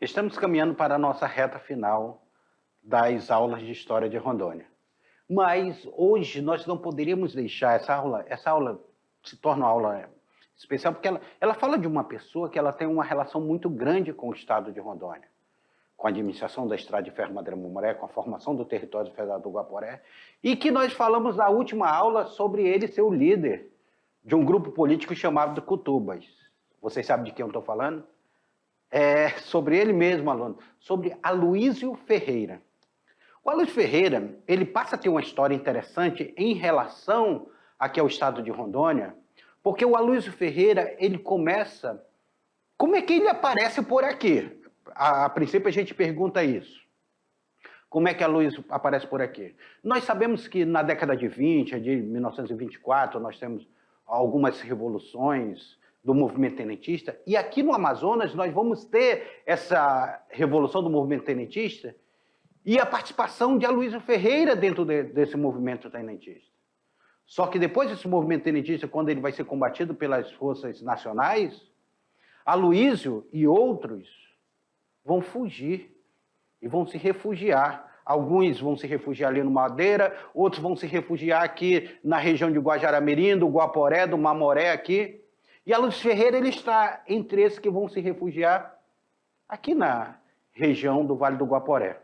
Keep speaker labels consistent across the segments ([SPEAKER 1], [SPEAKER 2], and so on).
[SPEAKER 1] Estamos caminhando para a nossa reta final das aulas de História de Rondônia. Mas hoje nós não poderíamos deixar essa aula se torna uma aula especial, porque ela fala de uma pessoa que ela tem uma relação muito grande com o estado de Rondônia, com a administração da Estrada de Ferro Madeira-Mamoré, com a formação do território federal do Guaporé, e que nós falamos na última aula sobre ele ser o líder de um grupo político chamado de Cutubas. Vocês sabem de quem eu estou falando? É sobre ele mesmo, aluno, sobre Aloísio Ferreira. O Aloísio Ferreira, ele passa a ter uma história interessante em relação aqui ao estado de Rondônia, porque o Aloísio Ferreira, ele começa... Como é que ele aparece por aqui? A princípio a gente pergunta isso. Como é que Aloísio aparece por aqui? Nós sabemos que na década de 20, de 1924, nós temos algumas revoluções do movimento tenentista, e aqui no Amazonas nós vamos ter essa revolução do movimento tenentista e a participação de Aloísio Ferreira dentro desse movimento tenentista. Só que depois desse movimento tenentista, quando ele vai ser combatido pelas forças nacionais, Aloísio e outros vão fugir e vão se refugiar. Alguns vão se refugiar ali no Madeira, outros vão se refugiar aqui na região de Guajará-Mirim, do Guaporé, do Mamoré aqui. E Aloísio Ferreira ele está entre esses que vão se refugiar aqui na região do Vale do Guaporé.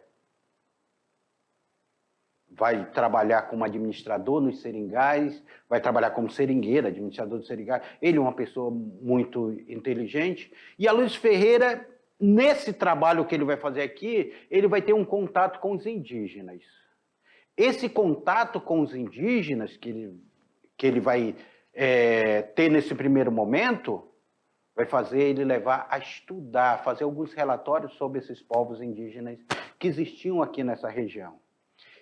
[SPEAKER 1] Vai trabalhar como administrador nos seringais, vai trabalhar como seringueiro, administrador de seringais. Ele é uma pessoa muito inteligente. E Aloísio Ferreira, nesse trabalho que ele vai fazer aqui, ele vai ter um contato com os indígenas. Esse contato com os indígenas que ele vai ter nesse primeiro momento, vai fazer ele levar a estudar, fazer alguns relatórios sobre esses povos indígenas que existiam aqui nessa região.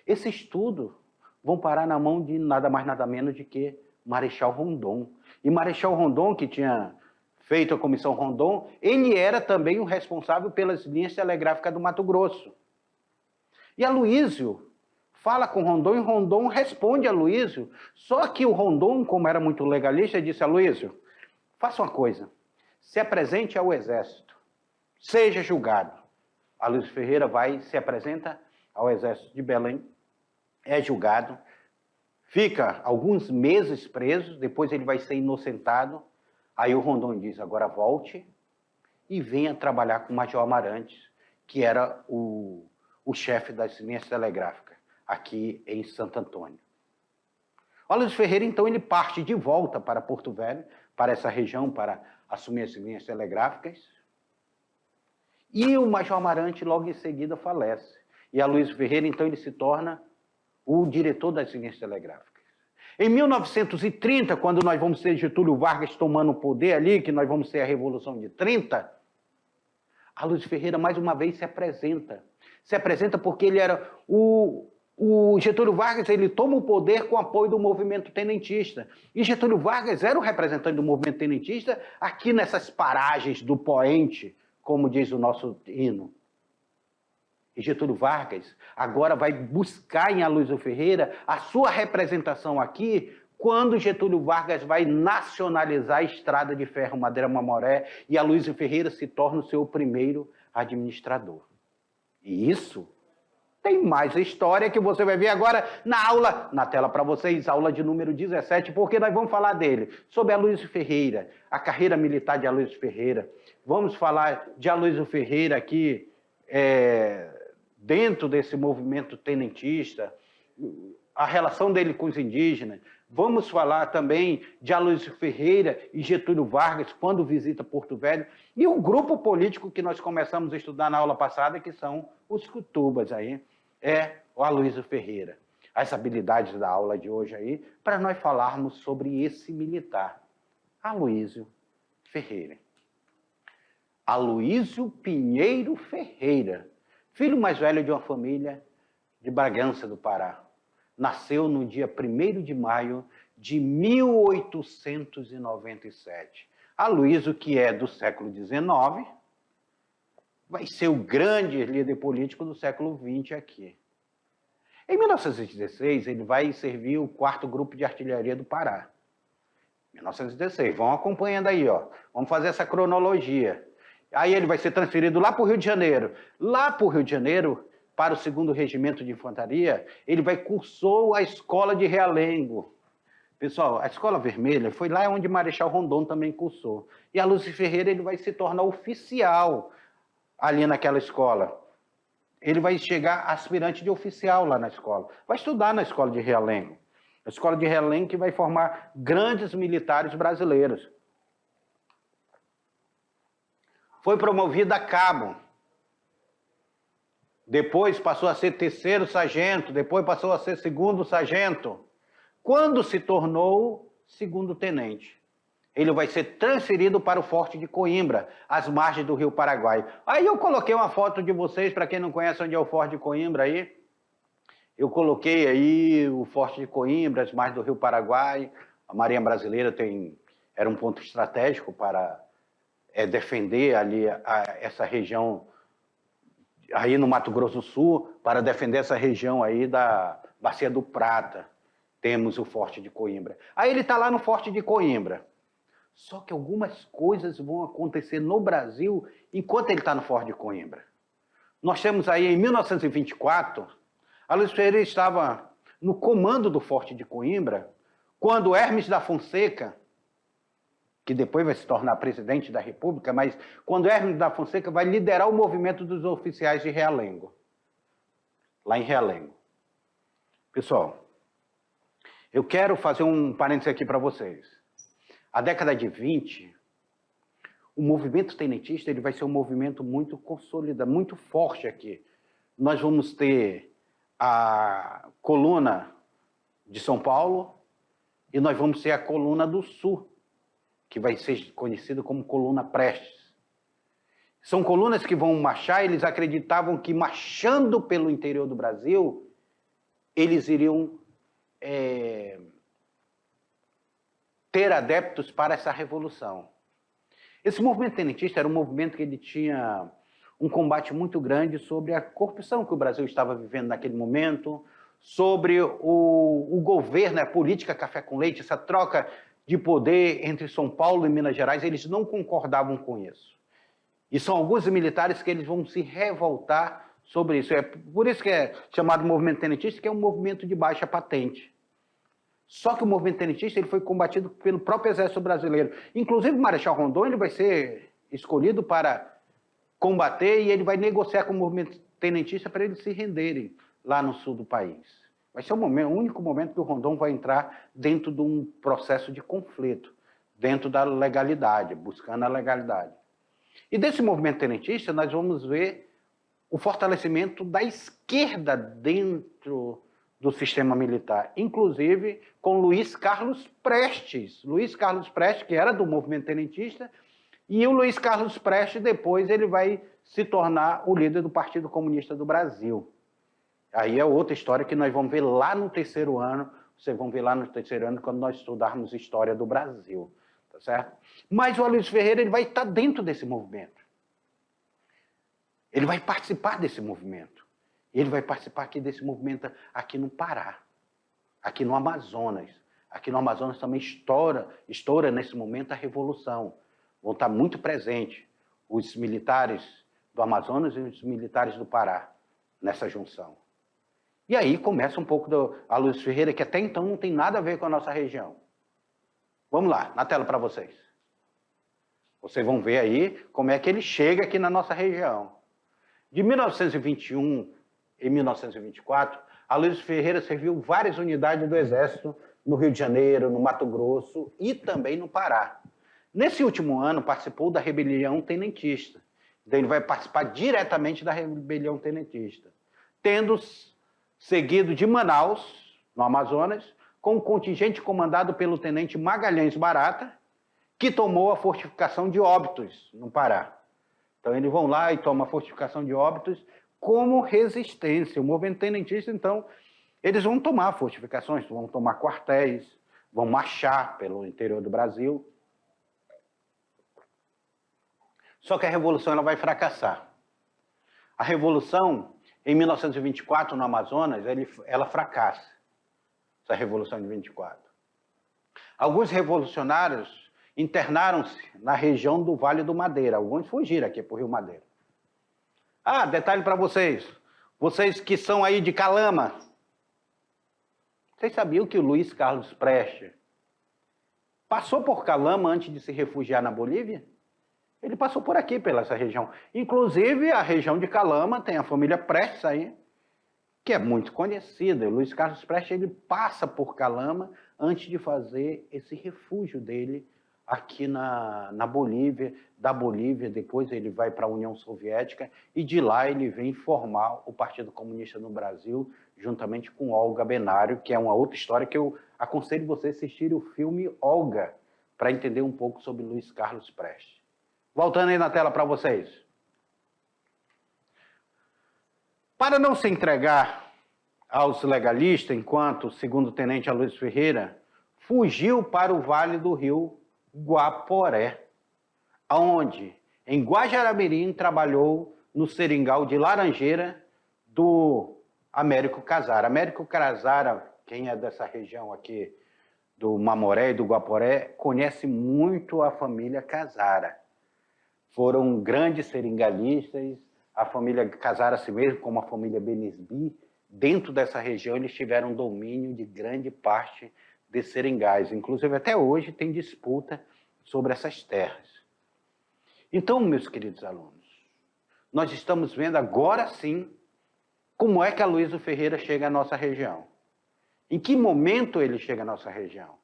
[SPEAKER 1] Esse estudo vão parar na mão de nada mais nada menos de que Marechal Rondon. E Marechal Rondon, que tinha feito a Comissão Rondon, ele era também o responsável pelas linhas telegráficas do Mato Grosso. E Aloísio fala com Rondon e Rondon responde a Aloísio, só que o Rondon, como era muito legalista, disse: Aloísio, faça uma coisa, se apresente ao exército, seja julgado. Aloísio Ferreira vai, se apresenta ao exército de Belém, é julgado, fica alguns meses preso, depois ele vai ser inocentado. Aí o Rondon diz: agora volte e venha trabalhar com o Major Amarantes, que era o chefe das linhas telegráficas, aqui em Santo Antônio. O Aloísio Ferreira, então, ele parte de volta para Porto Velho, para essa região, para assumir as linhas telegráficas. E o Major Amarante, logo em seguida, falece. E Aloísio Ferreira, então, ele se torna o diretor das linhas telegráficas. Em 1930, quando nós vamos ter Getúlio Vargas tomando o poder ali, que nós vamos ter a Revolução de 30, Aloísio Ferreira, mais uma vez, se apresenta. Se apresenta porque ele era o Getúlio Vargas, ele toma o poder com o apoio do movimento tenentista. E Getúlio Vargas era o representante do movimento tenentista aqui nessas paragens do poente, como diz o nosso hino. E Getúlio Vargas agora vai buscar em Aloísio Ferreira a sua representação aqui, quando Getúlio Vargas vai nacionalizar a Estrada de Ferro Madeira-Mamoré e Aloísio Ferreira se torna o seu primeiro administrador. E isso tem mais história que você vai ver agora na aula, na tela para vocês, aula de número 17, porque nós vamos falar dele, sobre Aloísio Ferreira, a carreira militar de Aloísio Ferreira. Vamos falar de Aloísio Ferreira aqui, dentro desse movimento tenentista, a relação dele com os indígenas. Vamos falar também de Aloísio Ferreira e Getúlio Vargas, quando visita Porto Velho, e o grupo político que nós começamos a estudar na aula passada, que são os Cutubas aí, o Aloísio Ferreira. As habilidades da aula de hoje aí, para nós falarmos sobre esse militar, Aloísio Ferreira. Aloísio Pinheiro Ferreira, filho mais velho de uma família de Bragança do Pará. Nasceu no dia 1º de maio de 1897. Aloísio, que é do século XIX, vai ser o grande líder político do século XX aqui. Em 1916, ele vai servir o 4º Grupo de Artilharia do Pará. 1916, vão acompanhando aí, ó. Vamos fazer essa cronologia. Aí ele vai ser transferido lá para o Rio de Janeiro. Lá para o Rio de Janeiro, para o 2º Regimento de Infantaria, ele vai cursou a Escola de Realengo. Pessoal, a Escola Vermelha foi lá onde Marechal Rondon também cursou. E a Lúcio Ferreira ele vai se tornar oficial ali naquela escola. Ele vai chegar aspirante de oficial lá na escola. Vai estudar na Escola de Realengo. A Escola de Realengo que vai formar grandes militares brasileiros. Foi promovido a cabo. Depois passou a ser 3º sargento, depois passou a ser 2º sargento. Quando se tornou 2º tenente, ele vai ser transferido para o Forte de Coimbra, às margens do Rio Paraguai. Aí eu coloquei uma foto de vocês, para quem não conhece onde é o Forte de Coimbra aí. Eu coloquei aí o Forte de Coimbra, as margens do Rio Paraguai. A Marinha Brasileira era um ponto estratégico para defender ali essa região, aí no Mato Grosso do Sul, para defender essa região aí da Bacia do Prata. Temos o Forte de Coimbra. Aí ele está lá no Forte de Coimbra. Só que algumas coisas vão acontecer no Brasil enquanto ele está no Forte de Coimbra. Nós temos aí, em 1924, a Lúcio Ferreira estava no comando do Forte de Coimbra, quando Hermes da Fonseca, que depois vai se tornar presidente da República, mas quando Hermes da Fonseca vai liderar o movimento dos oficiais de Realengo, lá em Realengo. Pessoal, eu quero fazer um parênteses aqui para vocês. A década de 20, o movimento tenentista ele vai ser um movimento muito consolidado, muito forte aqui. Nós vamos ter a coluna de São Paulo e nós vamos ter a coluna do Sul, que vai ser conhecido como coluna Prestes. São colunas que vão marchar, eles acreditavam que marchando pelo interior do Brasil, eles iriam ter adeptos para essa revolução. Esse movimento tenentista era um movimento que ele tinha um combate muito grande sobre a corrupção que o Brasil estava vivendo naquele momento, sobre o governo, a política café com leite, essa troca de poder entre São Paulo e Minas Gerais, eles não concordavam com isso. E são alguns militares que eles vão se revoltar sobre isso. É por isso que é chamado movimento tenentista, que é um movimento de baixa patente. Só que o movimento tenentista ele foi combatido pelo próprio Exército Brasileiro. Inclusive o Marechal Rondon ele vai ser escolhido para combater e ele vai negociar com o movimento tenentista para eles se renderem lá no sul do país. Vai ser o único momento que o Rondon vai entrar dentro de um processo de conflito, dentro da legalidade, buscando a legalidade. E desse movimento tenentista, nós vamos ver o fortalecimento da esquerda dentro do sistema militar, inclusive com Luiz Carlos Prestes. Luiz Carlos Prestes, que era do movimento tenentista, e o Luiz Carlos Prestes, depois, ele vai se tornar o líder do Partido Comunista do Brasil. Aí é outra história que nós vamos ver lá no 3º ano, vocês vão ver lá no 3º ano, quando nós estudarmos História do Brasil, tá certo? Mas o Aloysio Ferreira ele vai estar dentro desse movimento. Ele vai participar desse movimento. Ele vai participar aqui desse movimento aqui no Pará, aqui no Amazonas. Aqui no Amazonas também estoura nesse momento a Revolução. Vão estar muito presentes os militares do Amazonas e os militares do Pará nessa junção. E aí começa um pouco do Aloysio Ferreira, que até então não tem nada a ver com a nossa região. Vamos lá, na tela para vocês. Vocês vão ver aí como é que ele chega aqui na nossa região. De 1921 e 1924, Aloysio Ferreira serviu várias unidades do Exército no Rio de Janeiro, no Mato Grosso e também no Pará. Nesse último ano, participou da rebelião tenentista. Então, ele vai participar diretamente da rebelião tenentista, tendo seguido de Manaus, no Amazonas, com um contingente comandado pelo tenente Magalhães Barata, que tomou a fortificação de Óbidos, no Pará. Então, eles vão lá e tomam a fortificação de Óbidos como resistência. O movimento tenentista, então, eles vão tomar fortificações, vão tomar quartéis, vão marchar pelo interior do Brasil. Só que a Revolução ela vai fracassar. A Revolução, em 1924, no Amazonas, ela fracassa, essa Revolução de 24. Alguns revolucionários internaram-se na região do Vale do Madeira. Alguns fugiram aqui para o Rio Madeira. Ah, detalhe para vocês. Vocês que são aí de Calama. Vocês sabiam que o Luiz Carlos Prestes passou por Calama antes de se refugiar na Bolívia? Ele passou por aqui, pela essa região. Inclusive, a região de Calama tem a família Prestes aí, que é muito conhecida. O Luiz Carlos Prestes, ele passa por Calama antes de fazer esse refúgio dele aqui na Bolívia. Da Bolívia, depois ele vai para a União Soviética e de lá ele vem formar o Partido Comunista no Brasil, juntamente com Olga Benário, que é uma outra história que eu aconselho você a assistir o filme Olga, para entender um pouco sobre Luiz Carlos Prestes. Voltando aí na tela para vocês. Para não se entregar aos legalistas, enquanto o segundo-tenente Aloysio Ferreira fugiu para o Vale do Rio Guaporé, onde, em Guajará-Mirim, trabalhou no seringal de Laranjeira do Américo Casara. Américo Casara, quem é dessa região aqui do Mamoré e do Guaporé, conhece muito a família Casara. Foram grandes seringalistas, a família Casara, assim mesmo como a família Benesbi, dentro dessa região eles tiveram domínio de grande parte de seringais. Inclusive, até hoje tem disputa sobre essas terras. Então, meus queridos alunos, nós estamos vendo agora sim como é que Aloysio Ferreira chega à nossa região. Em que momento ele chega à nossa região?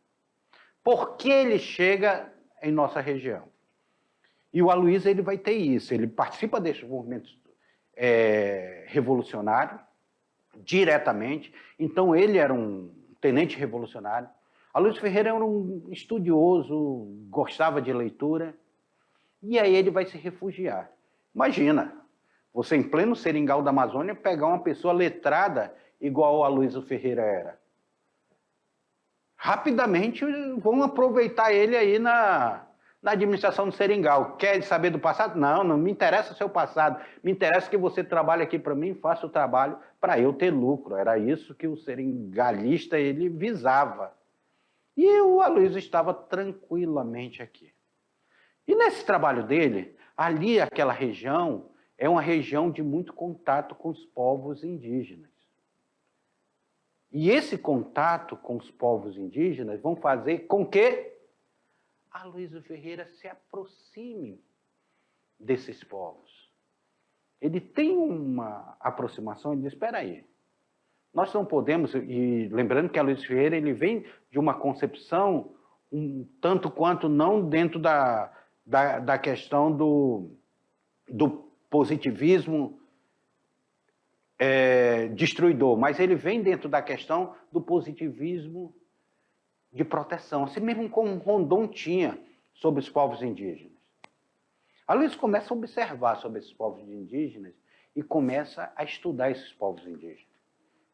[SPEAKER 1] Por que ele chega em nossa região? E o Aloysio, ele vai ter isso, ele participa desse movimento revolucionário diretamente, então ele era um tenente revolucionário. Aloysio Ferreira era um estudioso, gostava de leitura, e aí ele vai se refugiar. Imagina, você em pleno seringal da Amazônia pegar uma pessoa letrada igual o Aloysio Ferreira era. Rapidamente vão aproveitar ele aí na administração do seringal. Quer saber do passado? Não, não me interessa o seu passado. Me interessa que você trabalhe aqui para mim, faça o trabalho para eu ter lucro. Era isso que o seringalista ele visava. E o Aloysio estava tranquilamente aqui. E nesse trabalho dele, ali aquela região é uma região de muito contato com os povos indígenas. E esse contato com os povos indígenas vão fazer com que Aloysio Ferreira se aproxime desses povos. Ele tem uma aproximação, ele diz, espera aí, nós não podemos, e lembrando que Aloysio Ferreira ele vem de uma concepção um tanto quanto não dentro da questão do positivismo destruidor, mas ele vem dentro da questão do positivismo de proteção, assim mesmo como Rondon tinha sobre os povos indígenas. Aloysio começa a observar sobre esses povos indígenas e começa a estudar esses povos indígenas.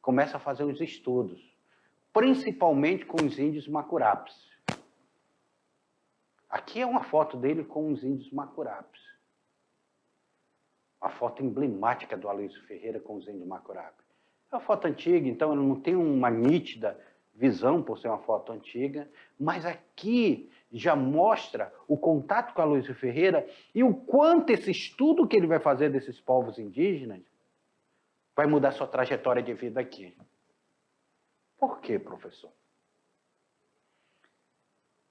[SPEAKER 1] Começa a fazer os estudos, principalmente com os índios Macurapes. Aqui é uma foto dele com os índios Macurapes. A foto emblemática do Aloysio Ferreira com os índios Macurapes. É uma foto antiga, então ela não tem uma nítida visão por ser uma foto antiga, mas aqui já mostra o contato com Aloysio Ferreira e o quanto esse estudo que ele vai fazer desses povos indígenas vai mudar sua trajetória de vida aqui. Por quê, professor?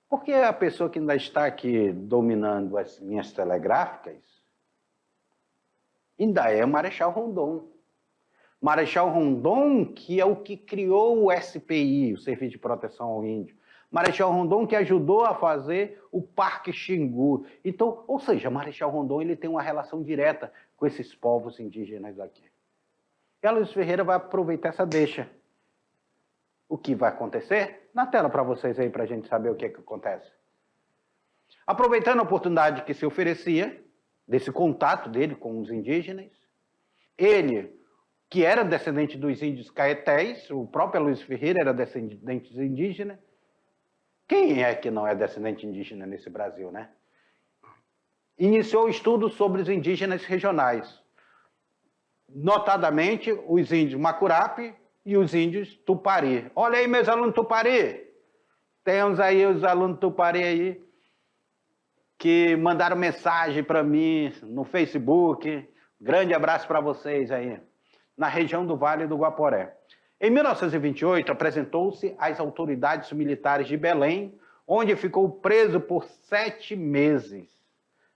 [SPEAKER 1] Porque a pessoa que ainda está aqui dominando as linhas telegráficas ainda é Marechal Rondon. Marechal Rondon, que é o que criou o SPI, o Serviço de Proteção ao Índio. Marechal Rondon que ajudou a fazer o Parque Xingu. Então, ou seja, Marechal Rondon ele tem uma relação direta com esses povos indígenas aqui. E Aloysio Ferreira vai aproveitar essa deixa. O que vai acontecer? Na tela para vocês aí, para a gente saber o que acontece. Aproveitando a oportunidade que se oferecia, desse contato dele com os indígenas, ele, que era descendente dos índios caetés, o próprio Aloysio Ferreira era descendente dos indígenas. Quem é que não é descendente indígena nesse Brasil, né? Iniciou estudos sobre os indígenas regionais, notadamente os índios Macurape e os índios Tupari. Olha aí, meus alunos Tupari. Temos aí os alunos Tupari aí. que mandaram mensagem para mim no Facebook. Grande abraço para vocês aí, na região do Vale do Guaporé. Em 1928, apresentou-se às autoridades militares de Belém, onde ficou preso por 7 meses,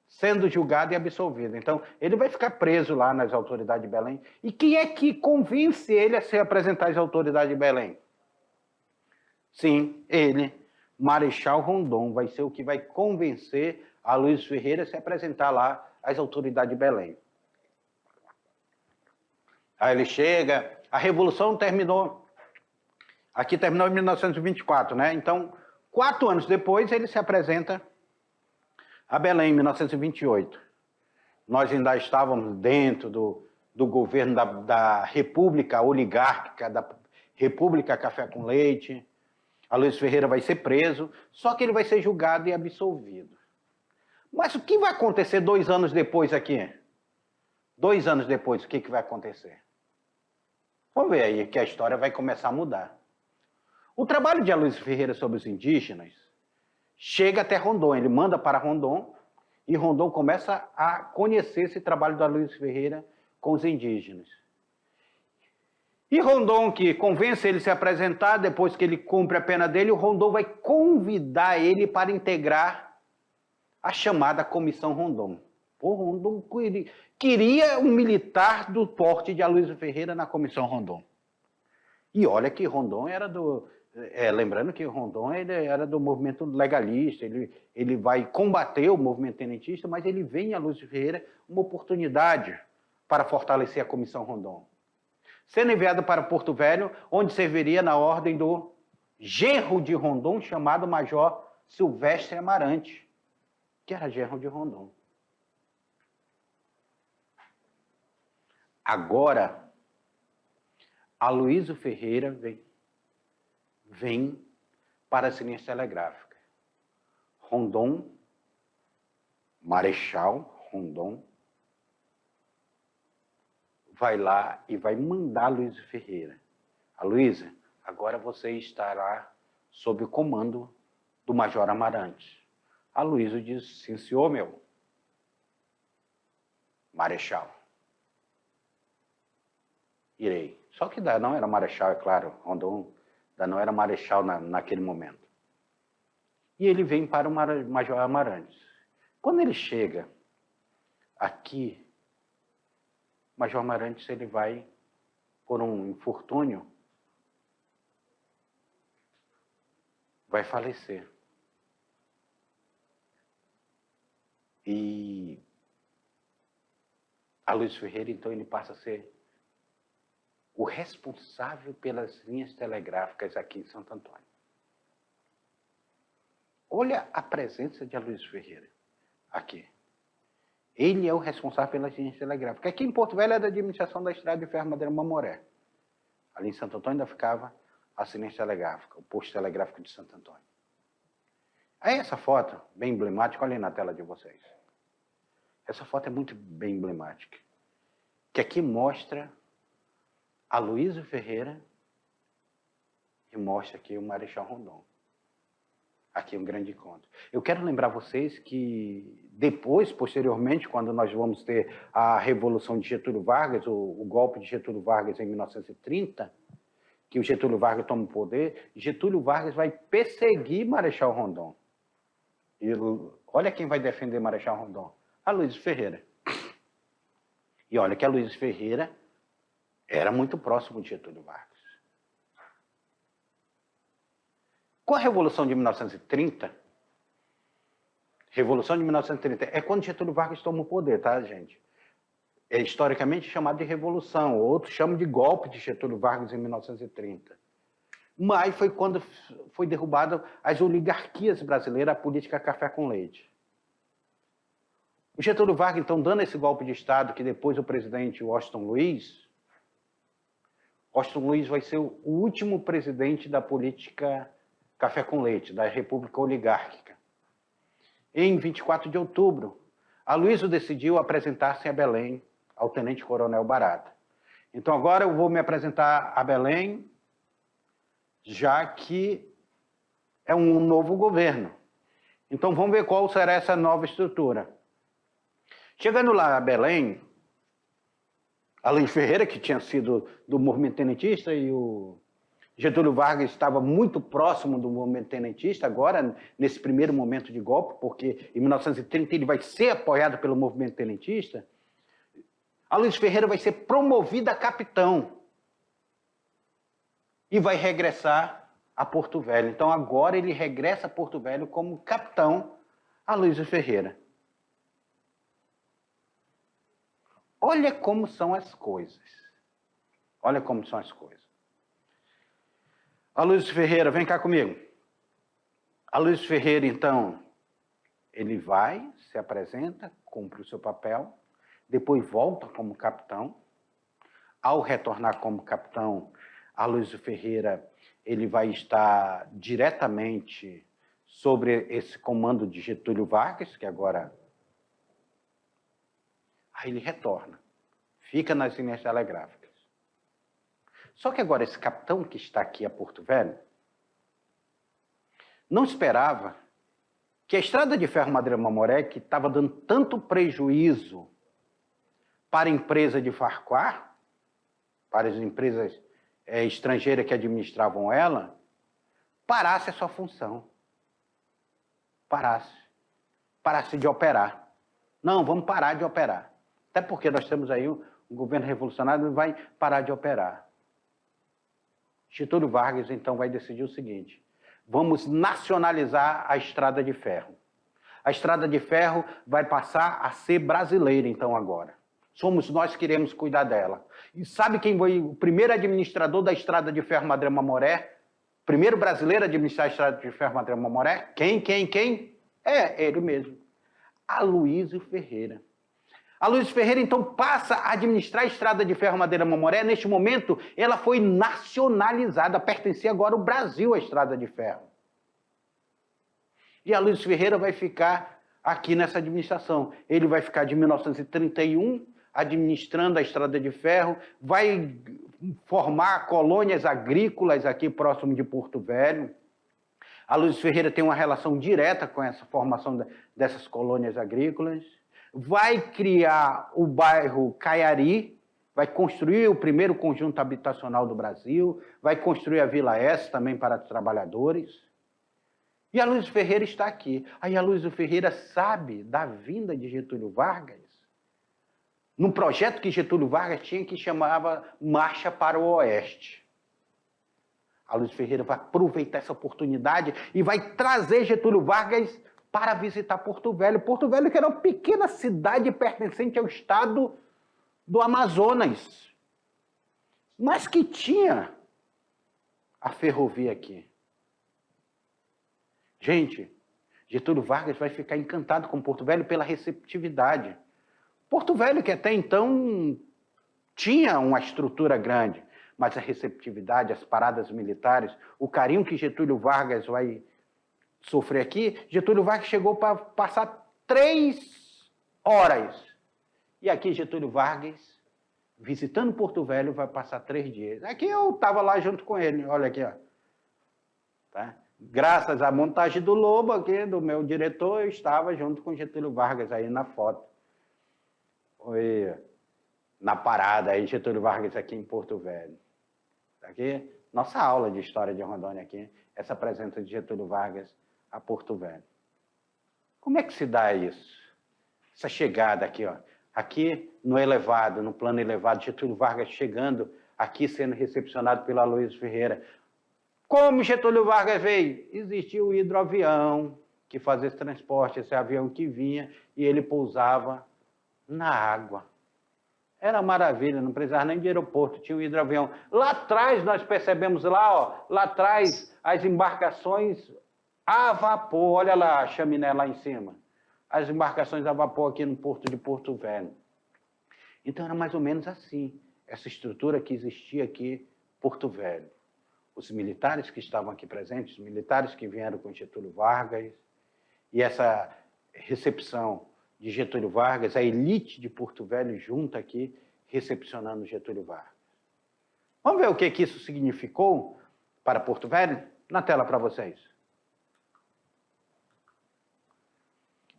[SPEAKER 1] sendo julgado e absolvido. Então, ele vai ficar preso lá nas autoridades de Belém. E quem é que convence ele a se apresentar às autoridades de Belém? Sim, ele, Marechal Rondon, vai ser o que vai convencer a Aloysio Ferreira a se apresentar lá às autoridades de Belém. Aí ele chega, a Revolução terminou, aqui terminou em 1924, né? Então, 4 anos depois, ele se apresenta a Belém, em 1928. Nós ainda estávamos dentro do governo da República Oligárquica, da República Café com Leite. Aloysio Ferreira vai ser preso, só que ele vai ser julgado e absolvido. Mas o que vai acontecer 2 anos depois aqui? 2 anos depois, o que vai acontecer? Vamos ver aí que a história vai começar a mudar. O trabalho de Aloysio Ferreira sobre os indígenas chega até Rondon, ele manda para Rondon, e Rondon começa a conhecer esse trabalho do Aloysio Ferreira com os indígenas. E Rondon, que convence ele a se apresentar, depois que ele cumpre a pena dele, o Rondon vai convidar ele para integrar a chamada Comissão Rondon. O Rondon queria um militar do porte de Aloysio Ferreira na Comissão Rondon. E olha que Rondon era do... lembrando que Rondon ele era do movimento legalista, ele vai combater o movimento tenentista, mas ele vê em Aloysio Ferreira uma oportunidade para fortalecer a Comissão Rondon. Sendo enviado para Porto Velho, onde serviria na ordem do genro de Rondon, chamado Major Silvestre Amarante, que era genro de Rondon. Agora, Aloysio Ferreira vem para as linhas telegráficas. Rondon, Marechal Rondon, vai lá e vai mandar Aloysio Ferreira. Aloysio, agora você estará sob o comando do Major Amarante. Aloysio diz, sim senhor meu, Marechal. Irei. Só que ainda não era Marechal, é claro, Rondon ainda não era Marechal naquele momento. E ele vem para o Major Amarante. Quando ele chega aqui, Major Amarante, ele vai, por um infortúnio, vai falecer. E Aloysio Ferreira, então, ele passa a ser o responsável pelas linhas telegráficas aqui em Santo Antônio. Olha a presença de Aloysio Ferreira aqui. Ele é o responsável pelas linhas telegráficas. Aqui em Porto Velho é da administração da Estrada de Ferro Madeira Mamoré. Ali em Santo Antônio ainda ficava a linha telegráfica, o posto telegráfico de Santo Antônio. Aí essa foto, bem emblemática, olha aí na tela de vocês. Essa foto é muito bem emblemática. Que aqui mostra Aloysio Ferreira e mostra aqui o Marechal Rondon. Aqui um grande encontro. Eu quero lembrar vocês que depois, posteriormente, quando nós vamos ter a Revolução de Getúlio Vargas, o golpe de Getúlio Vargas em 1930, que o Getúlio Vargas toma o poder, Getúlio Vargas vai perseguir Marechal Rondon. E olha quem vai defender Marechal Rondon. Aloysio Ferreira. E olha que Aloysio Ferreira era muito próximo de Getúlio Vargas. Com a Revolução de 1930, é quando Getúlio Vargas toma o poder, tá, gente? É historicamente chamado de Revolução, outros chamam de golpe de Getúlio Vargas em 1930. Mas foi quando foi derrubada as oligarquias brasileiras, a política café com leite. O Getúlio Vargas, então, dando esse golpe de Estado, que depois o presidente Washington Luiz vai ser o último presidente da política café com leite, da República Oligárquica. Em 24 de outubro, Aloysio decidiu apresentar-se a Belém ao tenente-coronel Barata. Então agora eu vou me apresentar a Belém, já que é um novo governo. Então vamos ver qual será essa nova estrutura. Chegando lá a Belém, Aloysio Ferreira, que tinha sido do movimento tenentista, e o Getúlio Vargas estava muito próximo do movimento tenentista, agora, nesse primeiro momento de golpe, porque em 1930 ele vai ser apoiado pelo movimento tenentista. Aloysio Ferreira vai ser promovido a capitão e vai regressar a Porto Velho. Então agora ele regressa a Porto Velho como capitão Aloysio Ferreira. Olha como são as coisas. Olha como são as coisas. Aloysio Ferreira, vem cá comigo. Aloysio Ferreira, então, ele vai, se apresenta, cumpre o seu papel, depois volta como capitão. Ao retornar como capitão, Aloysio Ferreira, ele vai estar diretamente sobre esse comando de Getúlio Vargas, que agora... Aí ele retorna, fica nas linhas telegráficas. Só que agora esse capitão que está aqui a Porto Velho não esperava que a estrada de ferro Madeira Mamoré, que estava dando tanto prejuízo para a empresa de Farquhar, para as empresas estrangeiras que administravam ela, parasse a sua função. Parasse de operar. Não, vamos parar de operar. Até porque nós temos aí um governo revolucionário que vai parar de operar. Getúlio Vargas, então, vai decidir o seguinte: vamos nacionalizar a estrada de ferro. A estrada de ferro vai passar a ser brasileira, então, agora. Somos nós que iremos cuidar dela. E sabe quem foi o primeiro administrador da estrada de ferro Madeira Mamoré? Primeiro brasileiro a administrar a estrada de ferro Madeira Mamoré? Quem? É ele mesmo. Aloysio Ferreira. Aloysio Ferreira, então, passa a administrar a estrada de ferro Madeira Mamoré. Neste momento, ela foi nacionalizada, pertencia agora ao Brasil, a estrada de ferro. E Aloysio Ferreira vai ficar aqui nessa administração. Ele vai ficar de 1931 administrando a estrada de ferro, vai formar colônias agrícolas aqui próximo de Porto Velho. Aloysio Ferreira tem uma relação direta com essa formação dessas colônias agrícolas. Vai criar o bairro Caiari, vai construir o primeiro conjunto habitacional do Brasil, vai construir a Vila S também para os trabalhadores. E Aloysio Ferreira está aqui. Aí Aloysio Ferreira sabe da vinda de Getúlio Vargas num projeto que Getúlio Vargas tinha que chamava Marcha para o Oeste. Aloysio Ferreira vai aproveitar essa oportunidade e vai trazer Getúlio Vargas para visitar Porto Velho. Porto Velho, que era uma pequena cidade pertencente ao estado do Amazonas, mas que tinha a ferrovia aqui. Gente, Getúlio Vargas vai ficar encantado com Porto Velho pela receptividade. Porto Velho, que até então tinha uma estrutura grande, mas a receptividade, as paradas militares, o carinho que Getúlio Vargas vai sofrer aqui, Getúlio Vargas chegou para passar 3 horas. E aqui Getúlio Vargas, visitando Porto Velho, vai passar 3 dias. Aqui eu estava lá junto com ele, olha aqui, ó. Tá? Graças à montagem do Lobo aqui, do meu diretor, eu estava junto com Getúlio Vargas aí na foto. Foi na parada aí, Getúlio Vargas aqui em Porto Velho. Aqui, nossa aula de História de Rondônia aqui, essa presença de Getúlio Vargas a Porto Velho. Como é que se dá isso? Essa chegada aqui, ó. Aqui no elevado, no plano elevado, Getúlio Vargas chegando aqui, sendo recepcionado pelo Aloysio Ferreira. Como Getúlio Vargas veio? Existia o hidroavião que fazia esse transporte, esse avião que vinha e ele pousava na água. Era maravilha, não precisava nem de aeroporto, tinha um hidroavião. Lá atrás, nós percebemos lá, ó, lá atrás, as embarcações a vapor, olha lá a chaminé lá em cima. As embarcações a vapor aqui no porto de Porto Velho. Então era mais ou menos assim, essa estrutura que existia aqui em Porto Velho. Os militares que estavam aqui presentes, os militares que vieram com Getúlio Vargas, e essa recepção de Getúlio Vargas, a elite de Porto Velho junta aqui, recepcionando Getúlio Vargas. Vamos ver o que isso significou para Porto Velho? Na tela para vocês.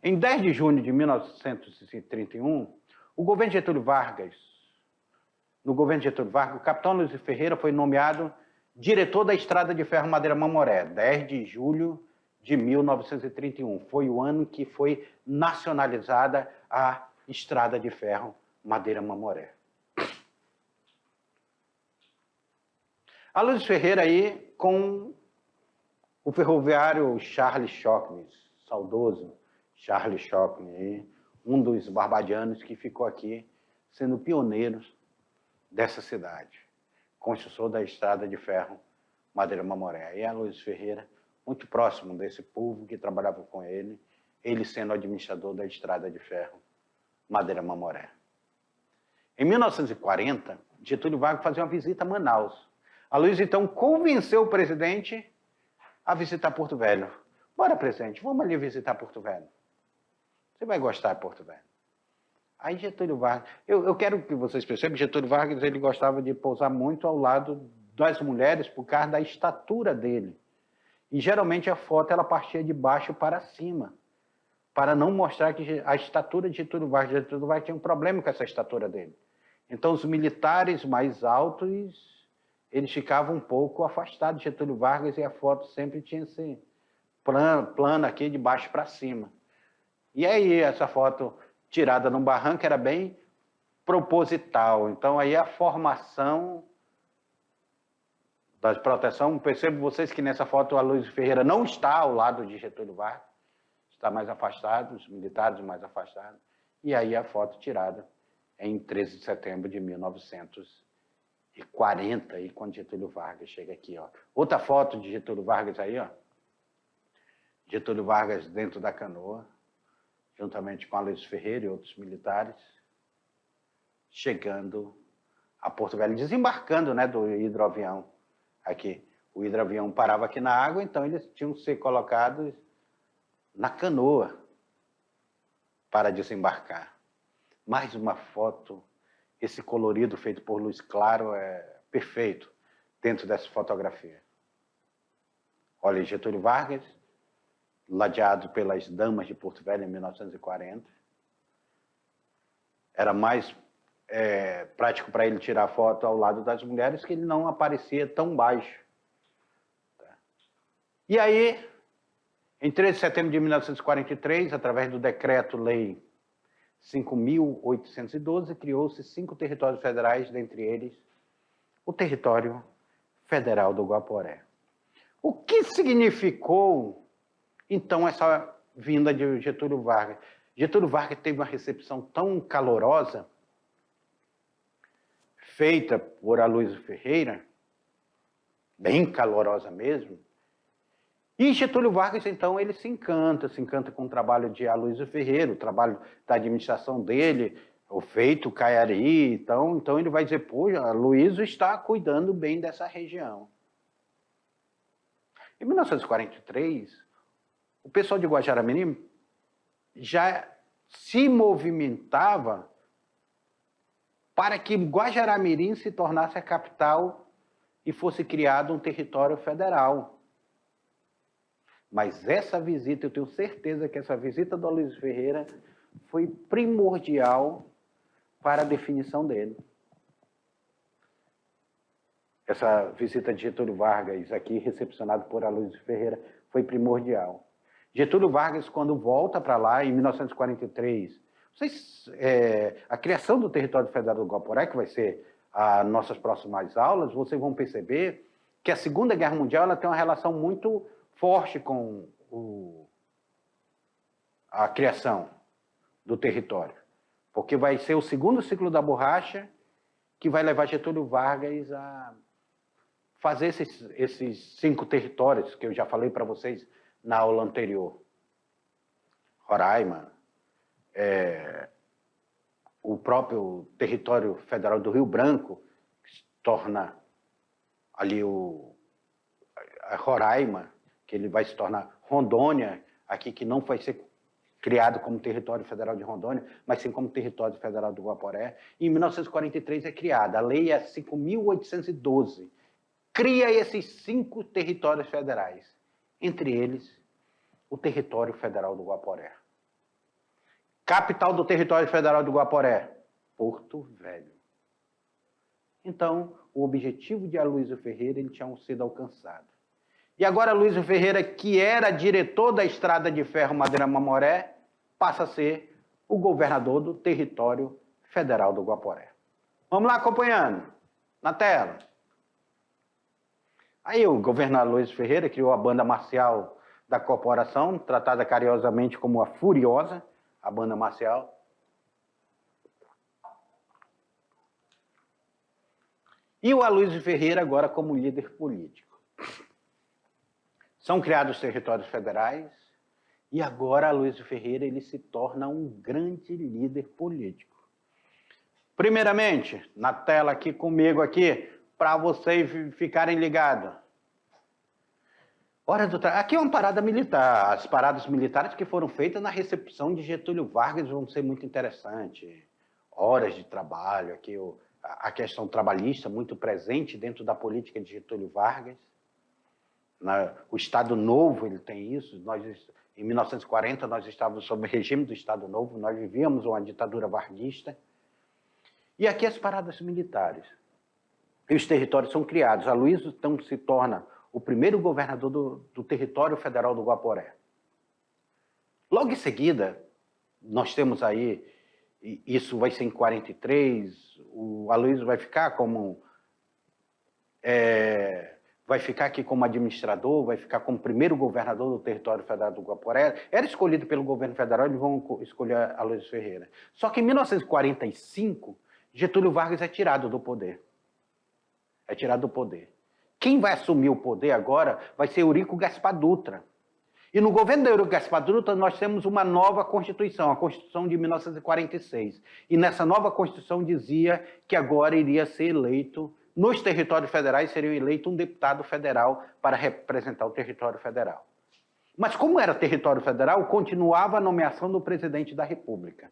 [SPEAKER 1] Em 10 de junho de 1931, o governo Getúlio Vargas, no governo Getúlio Vargas, o capitão Luiz Ferreira foi nomeado diretor da Estrada de Ferro Madeira Mamoré, 10 de julho de 1931. Foi o ano que foi nacionalizada a Estrada de Ferro Madeira Mamoré. A Luiz Ferreira aí com o ferroviário Charles Schockner, saudoso Charles Schockner, um dos barbadianos que ficou aqui sendo pioneiros dessa cidade, construtor da Estrada de Ferro Madeira Mamoré. E a Luiz Ferreira, muito próximo desse povo que trabalhava com ele sendo administrador da Estrada de Ferro Madeira Mamoré. Em 1940, Getúlio Vargas fazia uma visita a Manaus. A Luiz, então, convenceu o presidente a visitar Porto Velho. Bora, presidente, vamos ali visitar Porto Velho. Você vai gostar de Porto Velho. Aí Getúlio Vargas... Eu quero que vocês percebam, Getúlio Vargas ele gostava de pousar muito ao lado das mulheres por causa da estatura dele. E, geralmente, a foto ela partia de baixo para cima, para não mostrar que a estatura de Getúlio Vargas tinha um problema com essa estatura dele. Então, os militares mais altos, eles ficavam um pouco afastados de Getúlio Vargas e a foto sempre tinha que ser plana aqui, de baixo para cima. E aí, essa foto tirada num barranco era bem proposital. Então, aí a formação da proteção, percebo vocês que nessa foto a Luiz Ferreira não está ao lado de Getúlio Vargas, está mais afastado, os militares mais afastados. E aí a foto tirada em 13 de setembro de 1940, aí, quando Getúlio Vargas chega aqui. Ó. Outra foto de Getúlio Vargas aí, ó. Getúlio Vargas dentro da canoa, juntamente com a Luiz Ferreira e outros militares, chegando a Porto Velho, desembarcando, né, do hidroavião aqui. O hidroavião parava aqui na água, então eles tinham que ser colocados na canoa para desembarcar. Mais uma foto, esse colorido feito por luz claro é perfeito dentro dessa fotografia. Olha, Getúlio Vargas, ladeado pelas damas de Porto Velho em 1940. Era mais prático para ele tirar foto ao lado das mulheres, que ele não aparecia tão baixo. E aí, em 13 de setembro de 1943, através do Decreto-Lei 5.812, criou-se 5 territórios federais, dentre eles o território federal do Guaporé. O que significou, então, essa vinda de Getúlio Vargas? Getúlio Vargas teve uma recepção tão calorosa, feita por Aloysio Ferreira, bem calorosa mesmo, e Getúlio Vargas, então, ele se encanta com o trabalho de Aloysio Ferreira, o trabalho da administração dele, o feito Caiari, então ele vai dizer, poxa, Aloysio está cuidando bem dessa região. Em 1943, o pessoal de Guajará-Mirim já se movimentava para que Guajará-Mirim se tornasse a capital e fosse criado um território federal. Mas essa visita, eu tenho certeza que essa visita do Aloysio Ferreira foi primordial para a definição dele. Essa visita de Getúlio Vargas, aqui recepcionado por Aloysio Ferreira, foi primordial. Getúlio Vargas, quando volta para lá, em 1943, a criação do território federal do Guaporé, que vai ser as nossas próximas aulas, vocês vão perceber que a Segunda Guerra Mundial ela tem uma relação muito forte com a criação do território, porque vai ser o segundo ciclo da borracha que vai levar Getúlio Vargas a fazer esses 5 territórios que eu já falei para vocês na aula anterior. Roraima, o próprio território federal do Rio Branco, que se torna ali a Roraima, que ele vai se tornar Rondônia, aqui que não vai ser criado como território federal de Rondônia, mas sim como território federal do Guaporé. E em 1943 é criada, a lei é 5.812, cria esses 5 territórios federais, entre eles o território federal do Guaporé. Capital do território federal do Guaporé? Porto Velho. Então, o objetivo de Aloysio Ferreira ele tinha sido alcançado. E agora Aloysio Ferreira, que era diretor da Estrada de Ferro Madeira Mamoré, passa a ser o governador do território federal do Guaporé. Vamos lá acompanhando, na tela. Aí o governador Aloysio Ferreira criou a banda marcial da corporação, tratada carinhosamente como a Furiosa, a banda marcial. E o Aloysio Ferreira agora como líder político. São criados os territórios federais e agora Aloysio Ferreira ele se torna um grande líder político. Primeiramente, na tela aqui comigo aqui, para vocês ficarem ligados. Aqui é uma parada militar. As paradas militares que foram feitas na recepção de Getúlio Vargas vão ser muito interessantes. Horas de trabalho, aqui a questão trabalhista muito presente dentro da política de Getúlio Vargas. O Estado Novo ele tem isso. Em 1940 nós estávamos sob o regime do Estado Novo, nós vivíamos uma ditadura varguista. E aqui as paradas militares. E os territórios são criados. Aloysio então se torna o primeiro governador do território federal do Guaporé. Logo em seguida, nós temos aí, isso vai ser em 43, o Aloysio vai ficar como... vai ficar aqui como administrador, vai ficar como primeiro governador do território federal do Guaporé. Era escolhido pelo governo federal, eles vão escolher Aloysio Ferreira. Só que em 1945, Getúlio Vargas é tirado do poder. É tirado do poder. Quem vai assumir o poder agora vai ser Eurico Gaspar Dutra. E no governo de Eurico Gaspar Dutra nós temos uma nova Constituição, a Constituição de 1946. E nessa nova Constituição dizia que agora iria ser eleito, nos territórios federais seria eleito um deputado federal para representar o território federal. Mas como era território federal, continuava a nomeação do presidente da República.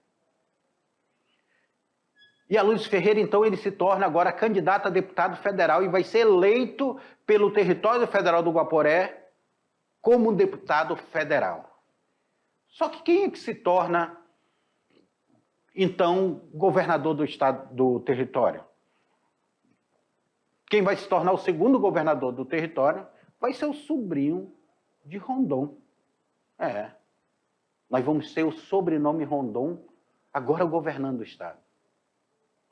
[SPEAKER 1] E Aloysio Ferreira, então, ele se torna agora candidato a deputado federal e vai ser eleito pelo território federal do Guaporé como deputado federal. Só que quem é que se torna, então, governador do estado, do território? Quem vai se tornar o segundo governador do território vai ser o sobrinho de Rondon. Nós vamos ter o sobrenome Rondon agora governando o estado.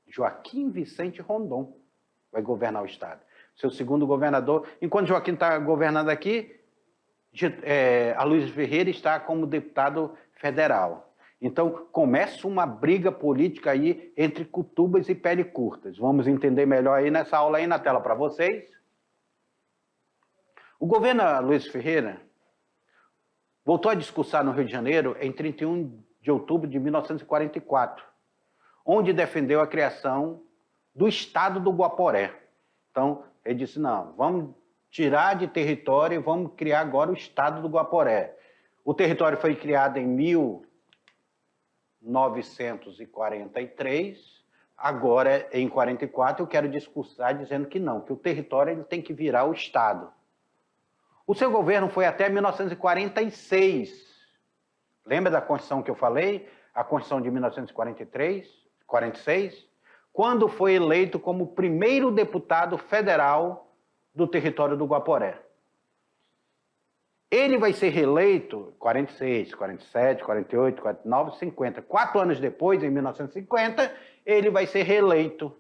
[SPEAKER 1] Joaquim Vicente Rondon vai governar o estado. Seu segundo governador. Enquanto Joaquim está governando aqui, Aloysio Ferreira está como deputado federal. Então, começa uma briga política aí entre cutubas e pele curtas. Vamos entender melhor aí nessa aula aí na tela para vocês. O governo Aloysio Ferreira voltou a discursar no Rio de Janeiro em 31 de outubro de 1944. Onde defendeu a criação do Estado do Guaporé. Então, ele disse, não, vamos tirar de território e vamos criar agora o Estado do Guaporé. O território foi criado em 1943, agora, em 44, eu quero discursar dizendo que não, que o território ele tem que virar o Estado. O seu governo foi até 1946. Lembra da Constituição que eu falei? A Constituição de 1946... 46, quando foi eleito como primeiro deputado federal do território do Guaporé. Ele vai ser reeleito 46, 47, 48, 49, 50. 4 anos depois, em 1950, ele vai ser reeleito.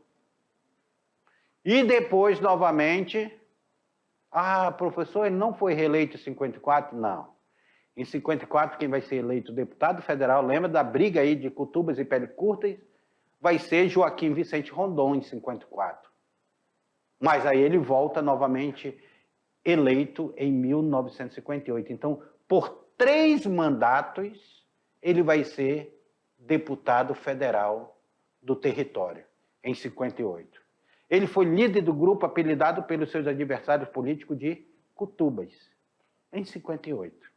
[SPEAKER 1] E depois, novamente, professor, ele não foi reeleito em 54? Não. Em 54, quem vai ser eleito deputado federal, lembra da briga aí de cutubas e pele curtas? Vai ser Joaquim Vicente Rondon, em 54. Mas aí ele volta novamente eleito em 1958. Então, por 3 mandatos, ele vai ser deputado federal do território, em 58. Ele foi líder do grupo apelidado pelos seus adversários políticos de Cutubas, em 58.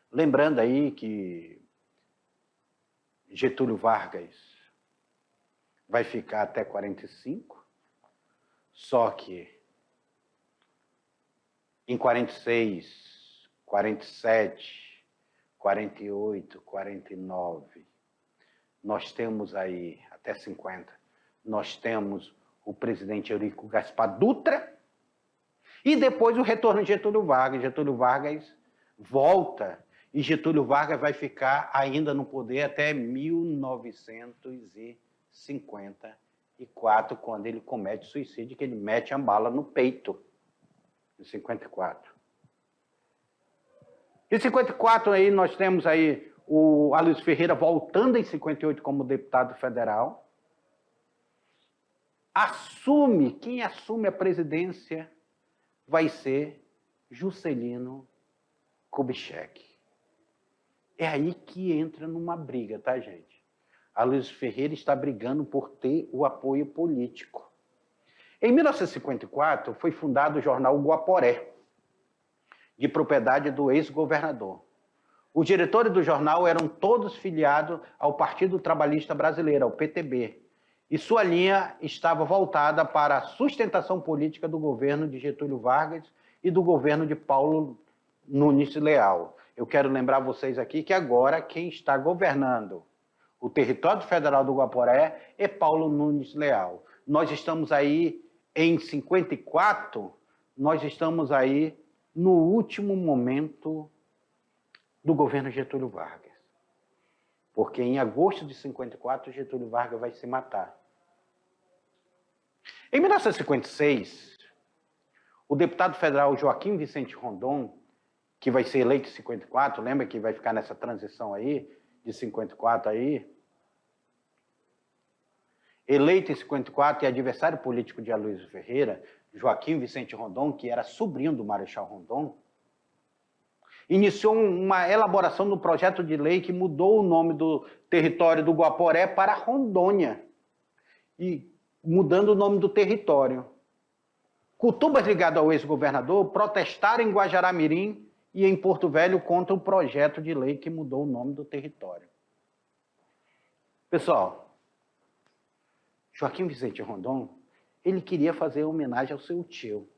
[SPEAKER 1] Lembrando aí que Getúlio Vargas vai ficar até 45, só que em 46, 47, 48, 49, nós temos aí, até 50, nós temos o presidente Eurico Gaspar Dutra, e depois o retorno de Getúlio Vargas. Getúlio Vargas volta, e Getúlio Vargas vai ficar ainda no poder até 1954, quando ele comete suicídio, que ele mete a bala no peito, em 54. Em 54 aí nós temos aí o Aloysio Ferreira voltando em 58 como deputado federal. Quem assume a presidência vai ser Juscelino Kubitschek. É aí que entra numa briga, tá, gente? Aloysio Ferreira está brigando por ter o apoio político. Em 1954, foi fundado o jornal Guaporé, de propriedade do ex-governador. Os diretores do jornal eram todos filiados ao Partido Trabalhista Brasileiro, ao PTB, e sua linha estava voltada para a sustentação política do governo de Getúlio Vargas e do governo de Paulo Nunes Leal. Eu quero lembrar vocês aqui que agora quem está governando o território federal do Guaporé é Paulo Nunes Leal. Nós estamos aí em 54, nós estamos aí no último momento do governo Getúlio Vargas. Porque em agosto de 54, Getúlio Vargas vai se matar. Em 1956, o deputado federal Joaquim Vicente Rondon, que vai ser eleito em 54, lembra que vai ficar nessa transição aí, de 54 aí, eleito em 54 e adversário político de Aloysio Ferreira, Joaquim Vicente Rondon, que era sobrinho do Marechal Rondon, iniciou uma elaboração do projeto de lei que mudou o nome do território do Guaporé para Rondônia, e mudando o nome do território. Cutubas ligados ao ex-governador protestaram em Guajará-Mirim e em Porto Velho contra o projeto de lei que mudou o nome do território. Pessoal, Joaquim Vicente Rondon, ele queria fazer homenagem ao seu tio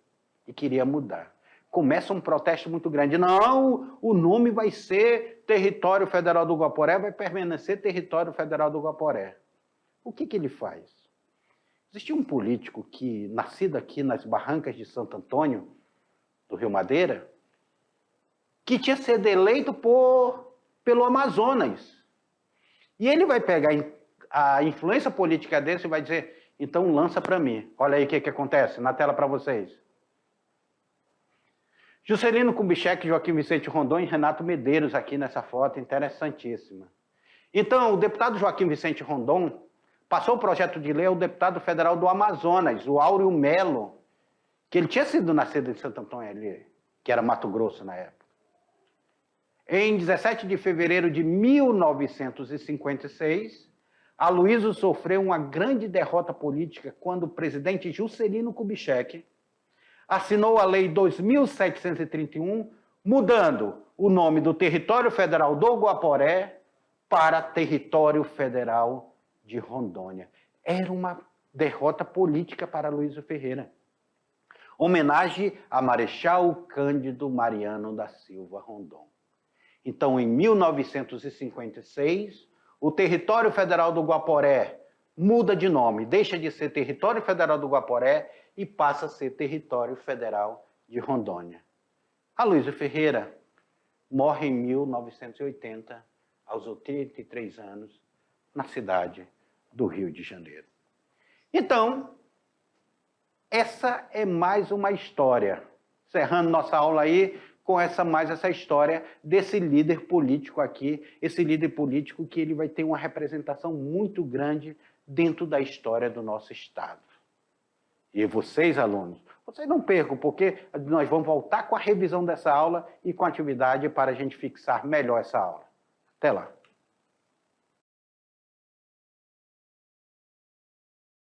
[SPEAKER 1] e queria mudar. Começa um protesto muito grande. Não, o nome vai ser Território Federal do Guaporé, vai permanecer Território Federal do Guaporé. O que ele faz? Existia um político que, nascido aqui nas barrancas de Santo Antônio, do Rio Madeira, que tinha sido eleito pelo Amazonas. E ele vai pegar a influência política desse e vai dizer, então lança para mim. Olha aí o que acontece na tela para vocês. Juscelino Kubitschek, Joaquim Vicente Rondon e Renato Medeiros aqui nessa foto interessantíssima. Então, o deputado Joaquim Vicente Rondon passou o projeto de lei ao deputado federal do Amazonas, o Áureo Melo, que ele tinha sido nascido em Santo Antônio ali, que era Mato Grosso na época. Em 17 de fevereiro de 1956, Aloysio sofreu uma grande derrota política quando o presidente Juscelino Kubitschek assinou a Lei 2.731, mudando o nome do Território Federal do Guaporé para Território Federal de Rondônia. Era uma derrota política para Aloysio Ferreira. Homenagem a Marechal Cândido Mariano da Silva Rondon. Então, em 1956, o Território Federal do Guaporé muda de nome, deixa de ser Território Federal do Guaporé e passa a ser Território Federal de Rondônia. Aloysio Ferreira morre em 1980, aos 83 anos, na cidade do Rio de Janeiro. Então, essa é mais uma história. Encerrando nossa aula aí com essa história desse líder político aqui, esse líder político que ele vai ter uma representação muito grande dentro da história do nosso Estado. E vocês, alunos, vocês não percam, porque nós vamos voltar com a revisão dessa aula e com a atividade para a gente fixar melhor essa aula. Até lá.